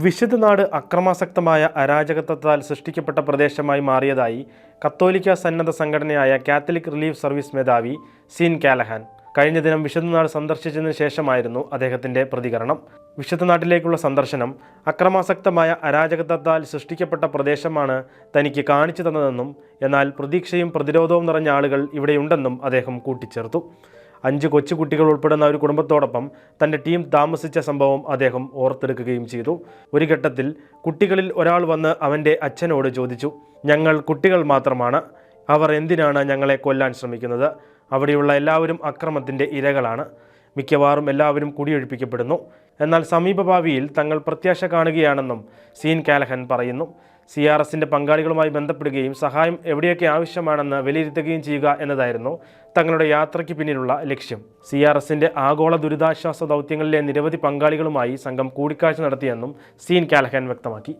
വിശുദ്ധ നാട് അക്രമാസക്തമായ അരാജകത്വത്താൽ സൃഷ്ടിക്കപ്പെട്ട പ്രദേശമായി മാറിയതായി കത്തോലിക്ക സന്നദ്ധ സംഘടനയായ കാത്തലിക് റിലീഫ് സർവീസ് മേധാവി സീൻ കാലഹാൻ കഴിഞ്ഞ ദിനം വിശുദ്ധ നാട് സന്ദർശിച്ചതിന് ശേഷമായിരുന്നു അദ്ദേഹത്തിൻ്റെ പ്രതികരണം. വിശുദ്ധ നാട്ടിലേക്കുള്ള സന്ദർശനം അക്രമാസക്തമായ അരാജകത്വത്താൽ സൃഷ്ടിക്കപ്പെട്ട പ്രദേശമാണ് തനിക്ക് കാണിച്ചു തന്നതെന്നും എന്നാൽ പ്രതീക്ഷയും പ്രതിരോധവും നിറഞ്ഞ ആളുകൾ ഇവിടെയുണ്ടെന്നും അദ്ദേഹം കൂട്ടിച്ചേർത്തു. 5 കൊച്ചുകുട്ടികൾ ഉൾപ്പെടുന്ന ഒരു കുടുംബത്തോടൊപ്പം തൻ്റെ ടീം താമസിച്ച സംഭവം അദ്ദേഹം ഓർത്തെടുക്കുകയും ചെയ്തു. ഒരു ഘട്ടത്തിൽ കുട്ടികളിൽ ഒരാൾ വന്ന് അവൻ്റെ അച്ഛനോട് ചോദിച്ചു, "ഞങ്ങൾ കുട്ടികൾ മാത്രമാണ്, അവർ എന്തിനാണ് ഞങ്ങളെ കൊല്ലാൻ ശ്രമിക്കുന്നത്? അവിടെയുള്ള എല്ലാവരും അക്രമത്തിൻ്റെ ഇരകളാണ്. മിക്കവാറും എല്ലാവരും കുടിയൊഴിപ്പിക്കപ്പെടുന്നു. എന്നാൽ സമീപഭാവിയിൽ തങ്ങൾ പ്രത്യാശ കാണുകയാണെന്നും സീൻ കാലഹൻ പറയുന്നു. CRSൻ്റെ പങ്കാളികളുമായി ബന്ധപ്പെടുകയും സഹായം എവിടെയൊക്കെ ആവശ്യമാണെന്ന് വിലയിരുത്തുകയും ചെയ്യുക എന്നതായിരുന്നു തങ്ങളുടെ യാത്രയ്ക്ക് പിന്നിലുള്ള ലക്ഷ്യം. CRSൻ്റെ ആഗോള ദുരിതാശ്വാസ ദൗത്യങ്ങളിലെ നിരവധി പങ്കാളികളുമായി സംഘം കൂടിക്കാഴ്ച നടത്തിയെന്നും സീൻ കാലഹൻ വ്യക്തമാക്കി.